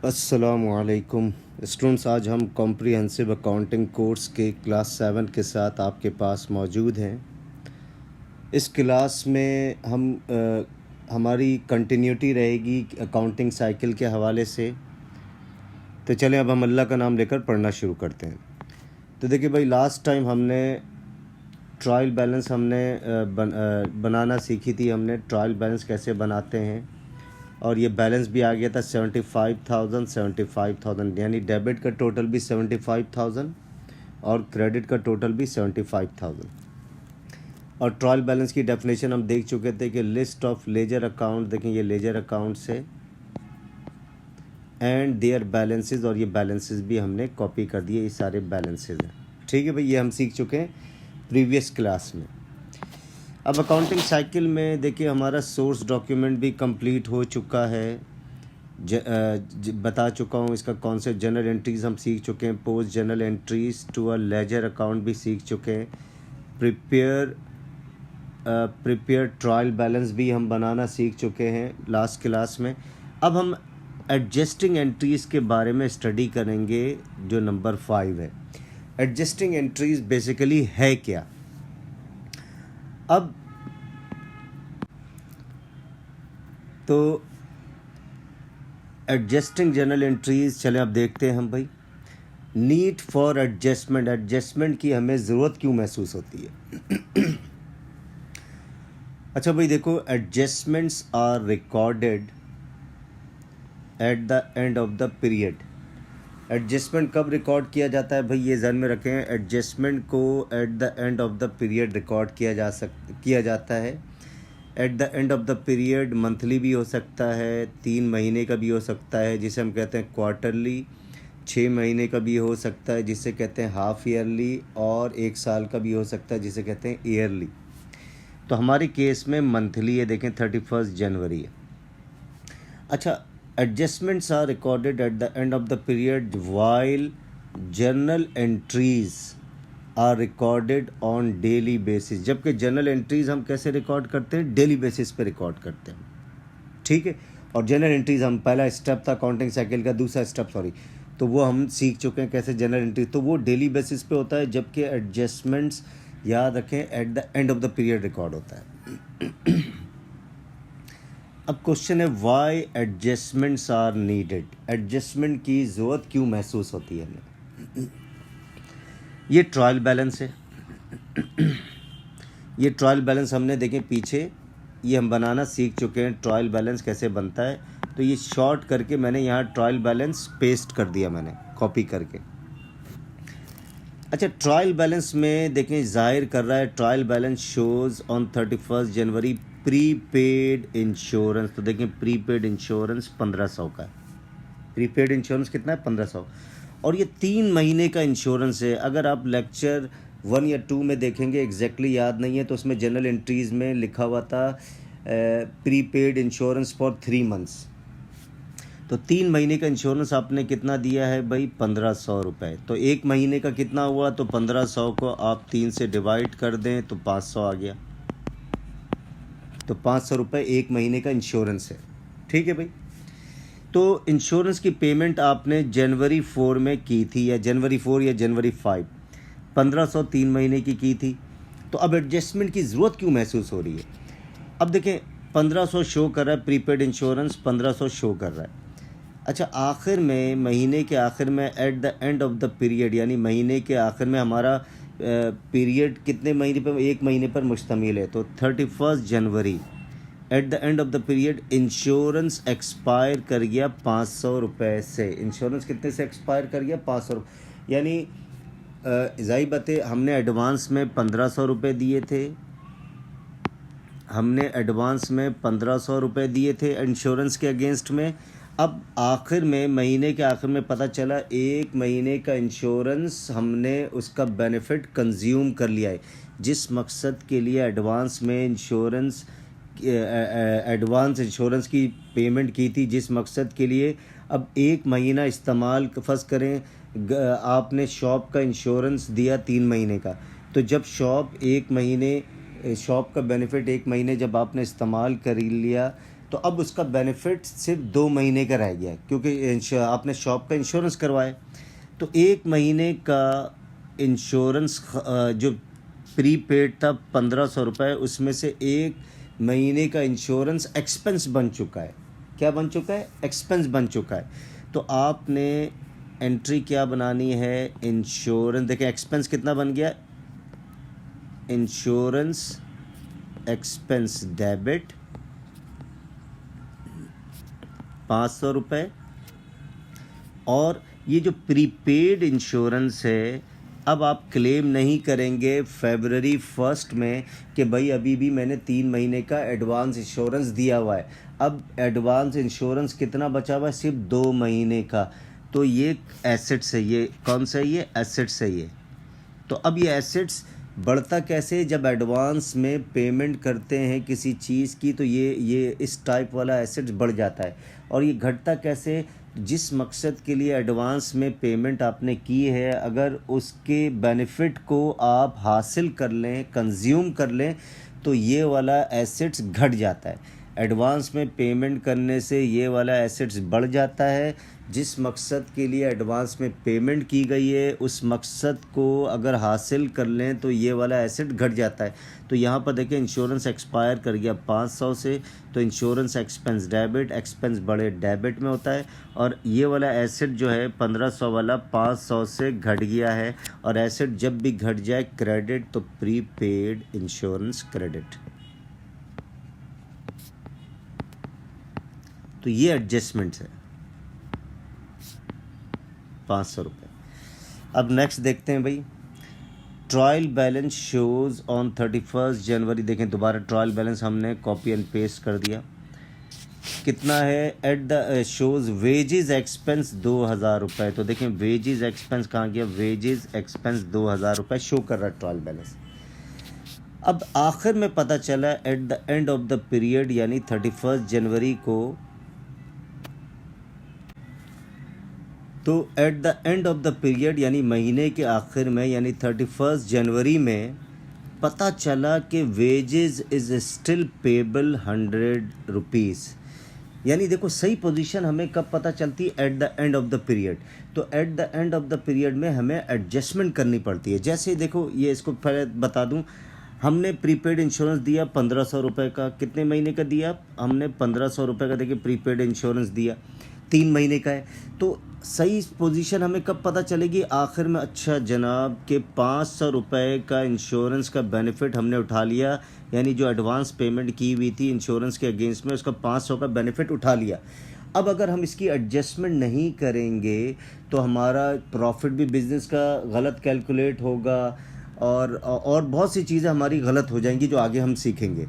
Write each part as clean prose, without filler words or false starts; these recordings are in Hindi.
अस्सलामुअलैकुम स्टूडेंट्स, आज हम कॉम्प्रिहेंसिव अकाउंटिंग कोर्स के क्लास 7 के साथ आपके पास मौजूद हैं। इस क्लास में हमारी कंटिन्यूटी रहेगी अकाउंटिंग साइकिल के हवाले से। तो चलें अब हम अल्लाह का नाम लेकर पढ़ना शुरू करते हैं। तो देखिए भाई, लास्ट टाइम हमने ट्रायल बैलेंस बनाना सीखी थी। हमने ट्रायल बैलेंस कैसे बनाते हैं, और ये बैलेंस भी आ गया था 75,000 यानी डेबिट का टोटल भी 75,000 और क्रेडिट का टोटल भी 75,000। और ट्रायल बैलेंस की डेफिनेशन हम देख चुके थे कि लिस्ट ऑफ लेजर अकाउंट, देखें ये लेजर अकाउंट्स है एंड देयर बैलेंसेस, और ये बैलेंसेस भी हमने कॉपी कर दिए, ये सारे बैलेंसेस हैं। ठीक है भाई, ये हम सीख चुके हैं प्रीवियस क्लास में। अब अकाउंटिंग साइकिल में देखिए हमारा सोर्स डॉक्यूमेंट भी कंप्लीट हो चुका है। बता चुका हूँ इसका कॉन्सेप्ट। जनरल एंट्रीज़ हम सीख चुके हैं, post general entries to a ledger account भी सीख चुके हैं, प्रिपेयर ट्रायल बैलेंस भी हम बनाना सीख चुके हैं लास्ट क्लास में। अब हम एडजस्टिंग एंट्रीज़ के बारे में स्टडी करेंगे, जो नंबर 5 है। एडजस्टिंग एंट्रीज़ बेसिकली है क्या? अब तो एडजस्टिंग जनरल एंट्रीज, चलें अब देखते हैं हम भाई। नीड फॉर एडजस्टमेंट, एडजस्टमेंट की हमें ज़रूरत क्यों महसूस होती है? अच्छा भाई देखो, adjustments are recorded at the end of the period. Adjustment कब रिकॉर्ड किया जाता है भाई, ये ध्यान में रखें। एडजस्टमेंट को eight the end of the period record किया जाता है। At the end of the period monthly भी हो सकता है, 3 महीने का भी हो सकता है जिसे हम कहते हैं क्वार्टरली, 6 महीने का भी हो सकता है जिसे कहते हैं हाफ ईयरली, और 1 साल का भी हो सकता है जिसे कहते हैं ईयरली। तो हमारे केस में मंथली है, देखें 31 जनवरी है। अच्छा, adjustments are recorded at the end of the period while journal entries are recorded on daily basis. जबकि जर्नल एंट्रीज हम कैसे रिकॉर्ड करते हैं? डेली बेसिस पे रिकॉर्ड करते हैं। ठीक है, और जर्नल एंट्रीज हम पहला स्टेप था अकाउंटिंग साइकिल का, दूसरा स्टेप तो वो हम सीख चुके हैं कैसे जर्नल एंट्री, तो वो डेली बेसिस पे होता है। जबकि एडजस्टमेंट्स, याद रखें, at the end of the period record होता है। अब क्वेश्चन है, why adjustments are needed? Adjustment की ज़रूरत क्यों महसूस होती है हमें? ये ट्रायल बैलेंस है। ये ट्रायल बैलेंस हमने देखें पीछे, ये हम बनाना सीख चुके हैं। ट्रायल बैलेंस कैसे बनता है, तो ये शॉर्ट करके मैंने यहाँ ट्रायल बैलेंस पेस्ट कर दिया, मैंने कॉपी करके। अच्छा, ट्रायल बैलेंस में देखें जाहिर कर रहा है, trial balance shows on 31 January prepaid insurance. तो देखें प्रीपेड इंश्योरेंस 1500 का है। प्रीपेड इंश्योरेंस कितना है? 1500। और ये 3 महीने का इंश्योरेंस है। अगर आप लेक्चर 1 या 2 में देखेंगे, एग्जैक्टली याद नहीं है, तो उसमें जनरल एंट्रीज़ में लिखा हुआ था प्रीपेड इंश्योरेंस फॉर 3 मंथ्स। तो 3 महीने का इंश्योरेंस आपने कितना दिया है भाई? 1500 रुपये। तो 1 महीने का कितना हुआ? तो 1500 को आप 3 से डिवाइड कर दें तो 500 आ गया। तो 500 रुपये 1 महीने का इंश्योरेंस है। ठीक है भाई, तो इंश्योरेंस की पेमेंट आपने जनवरी 4 में की थी, या जनवरी 4 या जनवरी 5, 1500 3 महीने की थी। तो अब एडजस्टमेंट की ज़रूरत क्यों महसूस हो रही है? अब देखें 1500 शो कर रहा है, प्रीपेड इंश्योरेंस 1500 शो कर रहा है। अच्छा, आखिर में, महीने के आखिर में, eight the end of the period, यानी महीने के आखिर में हमारा पीरियड कितने महीने पर? 1 महीने पर मुश्तमिल है। तो 31 जनवरी at the end of the period insurance expire कर गया 500 रुपये से। इंश्योरेंस कितने से एक्सपायर कर गया? 500 रुपये। यानी ज़ाहिर बात है, हमने एडवांस में 1500 रुपये दिए थे। हमने एडवांस में 1500 रुपये दिए थे इंश्योरेंस के अगेंस्ट में। अब आखिर में, महीने के आखिर में पता चला 1 महीने का इंश्योरेंस हमने उसका बेनिफिट कंज्यूम कर लिया है। जिस मकसद के लिए एडवांस इंश्योरेंस की पेमेंट की थी, जिस मकसद के लिए, अब 1 महीना इस्तेमाल, फर्ज करें आपने शॉप का इंश्योरेंस दिया 3 महीने का, तो जब शॉप का बेनिफिट 1 महीने जब आपने इस्तेमाल कर लिया, तो अब उसका बेनिफिट सिर्फ 2 महीने का रह गया, क्योंकि आपने शॉप का इंश्योरेंस करवाया। तो 1 महीने का इंश्योरेंस जो प्रीपेड था 1500 रुपये, उसमें से 1 महीने का इंश्योरेंस एक्सपेंस बन चुका है। क्या बन चुका है? एक्सपेंस बन चुका है। तो आपने एंट्री क्या बनानी है? इंश्योरेंस, देखें एक्सपेंस कितना बन गया, इंश्योरेंस एक्सपेंस डेबिट 500 रुपये। और ये जो प्रीपेड इंश्योरेंस है, अब आप क्लेम नहीं करेंगे फरवरी 1 में कि भाई अभी भी मैंने 3 महीने का एडवांस इंश्योरेंस दिया हुआ है। अब एडवांस इंश्योरेंस कितना बचा हुआ है? सिर्फ 2 महीने का। तो ये एसेट्स है, ये कौन सा है? ये एसेट्स है ये। तो अब ये एसेट्स बढ़ता कैसे? जब एडवांस में पेमेंट करते हैं किसी चीज़ की, तो ये इस टाइप वाला एसेट्स बढ़ जाता है। और ये घटता कैसे? जिस मकसद के लिए एडवांस में पेमेंट आपने की है, अगर उसके बेनिफिट को आप हासिल कर लें, कंज्यूम कर लें, तो ये वाला एसेट्स घट जाता है। एडवांस में पेमेंट करने से ये वाला एसेट्स बढ़ जाता है। जिस मकसद के लिए एडवांस में पेमेंट की गई है, उस मकसद को अगर हासिल कर लें तो ये वाला एसेट घट जाता है। तो यहाँ पर देखें इंश्योरेंस एक्सपायर कर गया 500 से, तो इंश्योरेंस एक्सपेंस डेबिट, एक्सपेंस बड़े डेबिट में होता है। और ये वाला एसेट जो है 1500 वाला 500 से घट गया है। और एसेट जब भी घट जाए क्रेडिट, तो प्रीपेड इंश्योरेंस क्रेडिट। तो ये एडजस्टमेंट्स है 500 रुपये। अब नेक्स्ट देखते हैं भाई, ट्रायल बैलेंस शोज़ ऑन 31 जनवरी। देखें दोबारा ट्रायल बैलेंस हमने कॉपी एंड पेस्ट कर दिया। कितना है? At the shows wages expense 2000 रुपये। तो देखें वेजेस एक्सपेंस कहाँ गया? वेजेस एक्सपेंस 2000 रुपये शो कर रहा है ट्रायल बैलेंस। अब आखिर में पता चला eight the end of the period, यानी 31 जनवरी को, तो at the end of the period यानी महीने के आखिर में, यानी 31 जनवरी में पता चला कि wages is still payable 100 rupees. यानी देखो सही पोजीशन हमें कब पता चलती है? At the end of the period. तो at the end of the period में हमें एडजस्टमेंट करनी पड़ती है। जैसे देखो, ये इसको पहले बता दूं, हमने प्रीपेड इंश्योरेंस दिया 1500 रुपये का। कितने महीने का दिया? हमने 1500 रुपये का देखिए प्रीपेड इंश्योरेंस दिया, 3 महीने का है। तो सही पोजीशन हमें कब पता चलेगी? आखिर में। अच्छा जनाब, के 500 रुपये का इंश्योरेंस का बेनिफिट हमने उठा लिया, यानी जो एडवांस पेमेंट की हुई थी इंश्योरेंस के अगेंस्ट में, उसका 500 का बेनिफिट उठा लिया। अब अगर हम इसकी एडजस्टमेंट नहीं करेंगे तो हमारा प्रॉफिट भी बिज़नेस का गलत कैलकुलेट होगा, और बहुत सी चीज़ें हमारी गलत हो जाएंगी जो आगे हम सीखेंगे।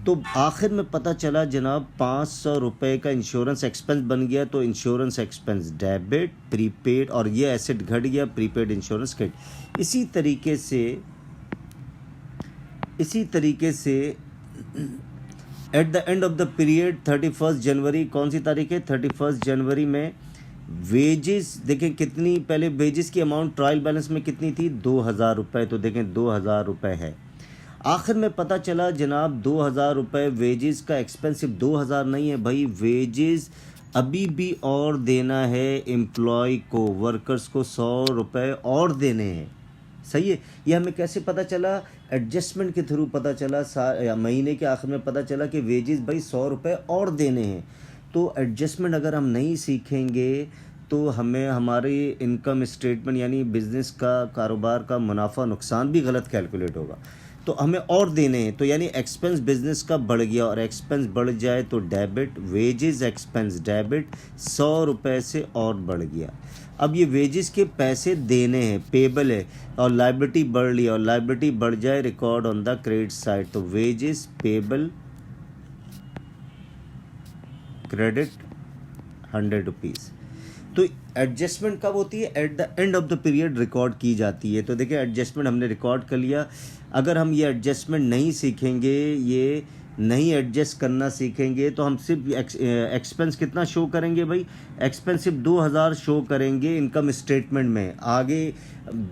तो आखिर में पता चला जनाब 500 रुपये का इंश्योरेंस एक्सपेंस बन गया। तो इंश्योरेंस एक्सपेंस डेबिट प्रीपेड, और ये एसेट घट गया प्रीपेड इंश्योरेंस क्रेडिट। इसी तरीके से eight the end of the period 31 जनवरी, कौन सी तारीख है? 31 जनवरी में वेजेस देखें कितनी, पहले वेजेस की अमाउंट ट्रायल बैलेंस में कितनी थी? 2000 रुपये। तो देखें 2000 रुपये है। आखिर में पता चला जनाब 2000 रुपये वेजेस का एक्सपेंस सिर्फ 2000 नहीं है भाई, वेजेस अभी भी और देना है एम्प्लॉय को, वर्कर्स को 100 रुपये और देने हैं। सही है। ये हमें कैसे पता चला? एडजस्टमेंट के थ्रू पता चला। महीने के आखिर में पता चला कि वेजेस भाई 100 रुपये और देने हैं। तो एडजस्टमेंट अगर हम नहीं सीखेंगे तो हमें हमारी इनकम स्टेटमेंट यानी बिज़नेस का, कारोबार का मुनाफा नुकसान भी गलत कैलकुलेट होगा। तो हमें और देने हैं। तो यानी एक्सपेंस बिजनेस का बढ़ गया, और एक्सपेंस बढ़ जाए तो डेबिट, वेजेस एक्सपेंस डेबिट 100 रुपये से और बढ़ गया। अब ये वेजेस के पैसे देने हैं, पेबल है, और लाइबिलिटी बढ़ रही है, और लाइबिलिटी बढ़ जाए record on the credit side. तो वेजेस पेबल क्रेडिट 100 रुपीज़। तो एडजस्टमेंट कब होती है? At the end of the period record की जाती है। तो देखिए एडजस्टमेंट हमने रिकॉर्ड कर लिया। अगर हम ये एडजस्टमेंट नहीं सीखेंगे, ये नहीं एडजस्ट करना सीखेंगे तो हम सिर्फ एक्सपेंस कितना शो करेंगे भाई, एक्सपेंस सिर्फ 2000 शो करेंगे इनकम स्टेटमेंट में। आगे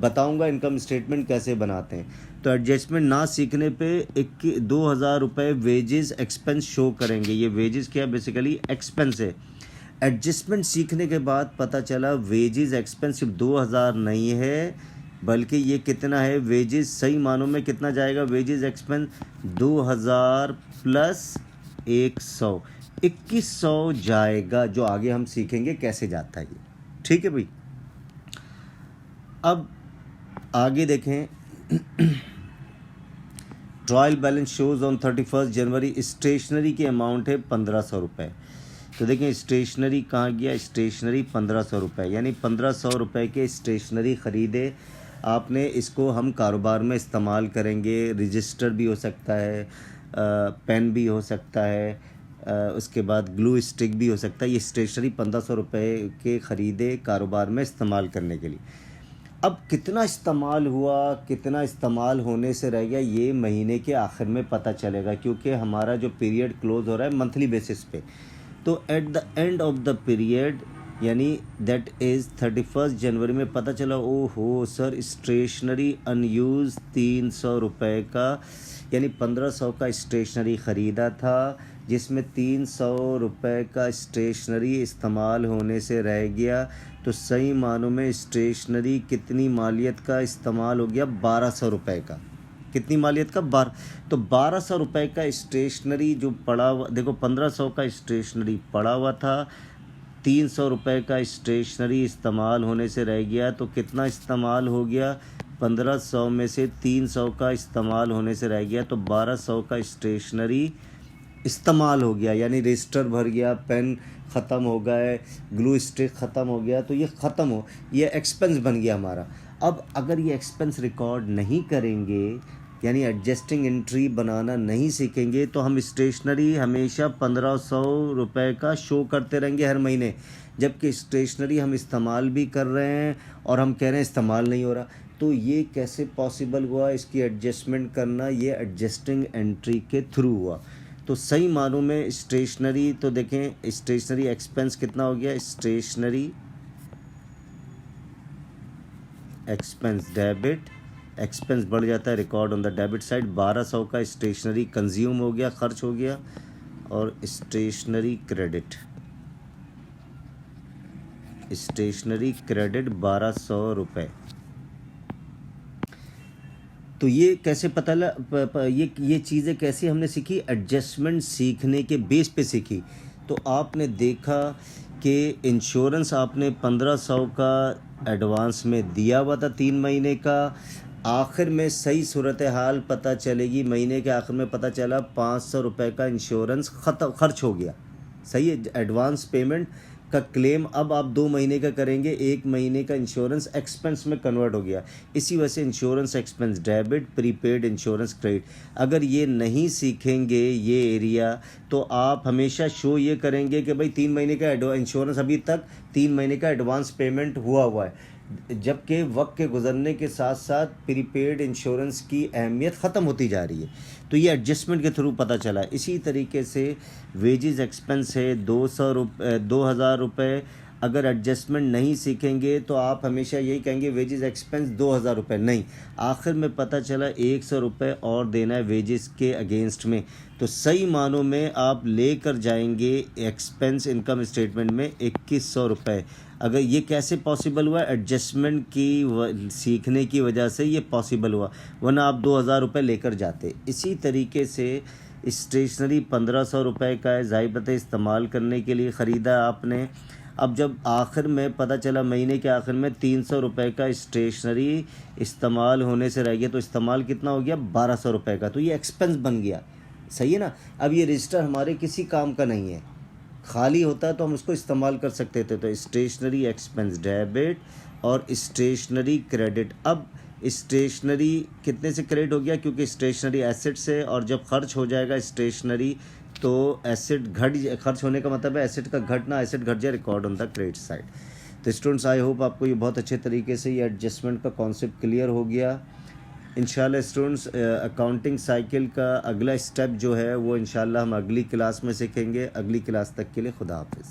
बताऊंगा इनकम स्टेटमेंट कैसे बनाते हैं। तो एडजस्टमेंट ना सीखने पे 2000 रुपये वेजेस एक्सपेंस शो करेंगे। ये वेजेस क्या बेसिकली एक्सपेंस है। एडजस्टमेंट सीखने के बाद पता चला वेजेस एक्सपेंस सिर्फ 2000 नहीं है बल्कि ये कितना है, वेजेस सही मानों में कितना जाएगा, वेजेस एक्सपेंस 2000 प्लस 100 2100 जाएगा, जो आगे हम सीखेंगे कैसे जाता है ये। ठीक है भाई। अब आगे देखें trial balance shows on 31 January stationery की अमाउंट है 1500 रुपये। तो देखें स्टेशनरी कहाँ गया, स्टेशनरी 1500 रुपये, यानी 1500 रुपये के स्टेशनरी ख़रीदे आपने। इसको हम कारोबार में इस्तेमाल करेंगे। रजिस्टर भी हो सकता है, पेन भी हो सकता है, उसके बाद ग्लू स्टिक भी हो सकता है। ये स्टेशनरी 1500 रुपये के ख़रीदे कारोबार में इस्तेमाल करने के लिए। अब कितना इस्तेमाल हुआ, कितना इस्तेमाल होने से रह गया, ये महीने के आखिर में पता चलेगा, क्योंकि हमारा जो पीरियड क्लोज़ हो रहा है मंथली बेसिस पे। तो at the end of the period यानी दैट इज़ 31 जनवरी में पता चला ओहो सर स्टेशनरी अनयूज़ 300 रुपये का, यानी 1500 का स्टेशनरी ख़रीदा था जिसमें 300 रुपये का स्टेशनरी इस्तेमाल होने से रह गया। तो सही मानों में स्टेशनरी कितनी मालियत का इस्तेमाल हो गया, 1200 रुपये का। कितनी मालियत का, 12। तो 1200 रुपये का स्टेशनरी जो पड़ा हुआ, देखो 1500 का स्टेशनरी पड़ा हुआ था, 300 रुपये का स्टेशनरी इस्तेमाल होने से रह गया। तो कितना इस्तेमाल हो गया, 1500 में से 300 का इस्तेमाल होने से रह गया, तो 1200 का स्टेशनरी इस्तेमाल हो गया, यानी रजिस्टर भर गया, पेन ख़त्म हो गए, ग्लू स्टिक ख़त्म हो गया, तो ये ख़त्म हो, ये एक्सपेंस बन गया हमारा। अब अगर ये एक्सपेंस रिकॉर्ड नहीं करेंगे, यानी एडजस्टिंग एंट्री बनाना नहीं सीखेंगे, तो हम स्टेशनरी हमेशा 1500 रुपये का शो करते रहेंगे हर महीने, जबकि स्टेशनरी हम इस्तेमाल भी कर रहे हैं और हम कह रहे हैं इस्तेमाल नहीं हो रहा। तो ये कैसे पॉसिबल हुआ, इसकी एडजस्टमेंट करना, ये एडजस्टिंग एंट्री के थ्रू हुआ। तो सही मानों में स्टेशनरी, तो देखें स्टेशनरी एक्सपेंस कितना हो गया, स्टेशनरी एक्सपेंस डेबिट, एक्सपेंस बढ़ जाता है record on the debit side. 1200 का स्टेशनरी कंज्यूम हो गया, खर्च हो गया, और स्टेशनरी क्रेडिट, स्टेशनरी क्रेडिट 1200 रुपये। तो ये कैसे पता लगा, ये चीज़ें कैसे हमने सीखी, एडजस्टमेंट सीखने के बेस पे सीखी। तो आपने देखा कि इंश्योरेंस आपने 1500 का एडवांस में दिया हुआ था 3 महीने का, आखिर में सही सूरत हाल पता चलेगी, महीने के आखिर में पता चला 500 रुपये का इंश्योरेंस खर्च हो गया। सही है, एडवांस पेमेंट का क्लेम अब आप 2 महीने का करेंगे, 1 महीने का इंश्योरेंस एक्सपेंस में कन्वर्ट हो गया। इसी वजह से insurance expense debit, prepaid insurance credit. अगर ये नहीं सीखेंगे ये एरिया, तो आप हमेशा शो ये करेंगे कि भाई 3 महीने का इंश्योरेंस, अभी तक 3 महीने का एडवांस पेमेंट हुआ है, जबकि वक्त के गुजरने के साथ साथ प्रीपेड इंश्योरेंस की अहमियत ख़त्म होती जा रही है। तो ये एडजस्टमेंट के थ्रू पता चला। इसी तरीके से वेजेस एक्सपेंस है 2000 रुपये। अगर एडजस्टमेंट नहीं सीखेंगे तो आप हमेशा यही कहेंगे वेजेस एक्सपेंस 2000 रुपये, नहीं, आखिर में पता चला 100 रुपये और देना है वेजेस के अगेंस्ट में। तो सही मानों में आप लेकर जाएंगे एक्सपेंस इनकम स्टेटमेंट में 2100 रुपये। अगर ये कैसे पॉसिबल हुआ, एडजस्टमेंट की सीखने की वजह से ये पॉसिबल हुआ, वरना आप 2000 रुपये लेकर जाते। इसी तरीके से स्टेशनरी 1500 रुपये का है, ज़ाहिर बात है इस्तेमाल करने के लिए ख़रीदा आपने। अब जब आखिर में पता चला महीने के आखिर में 300 रुपये का स्टेशनरी इस्तेमाल होने से रह गया, तो इस्तेमाल कितना हो गया, 1200 रुपये का। तो ये एक्सपेंस बन गया, सही है ना। अब ये रजिस्टर हमारे किसी काम का नहीं है, खाली होता है तो हम उसको इस्तेमाल कर सकते थे। तो स्टेशनरी एक्सपेंस डेबिट और स्टेशनरी क्रेडिट। अब स्टेशनरी कितने से क्रेडिट हो गया, क्योंकि स्टेशनरी एसेट से, और जब खर्च हो जाएगा स्टेशनरी तो एसेट खर्च होने का मतलब है एसेट का घटना, एसेट घट जाए, record on the credit side. तो स्टूडेंट्स आई होप आपको ये बहुत अच्छे तरीके से ये एडजस्टमेंट का कॉन्सेप्ट क्लियर हो गया। इंशाल्लाह स्टूडेंट्स अकाउंटिंग साइकिल का अगला स्टेप जो है वो इंशाल्लाह हम अगली क्लास में सीखेंगे। अगली क्लास तक के लिए खुदा हाफिज़।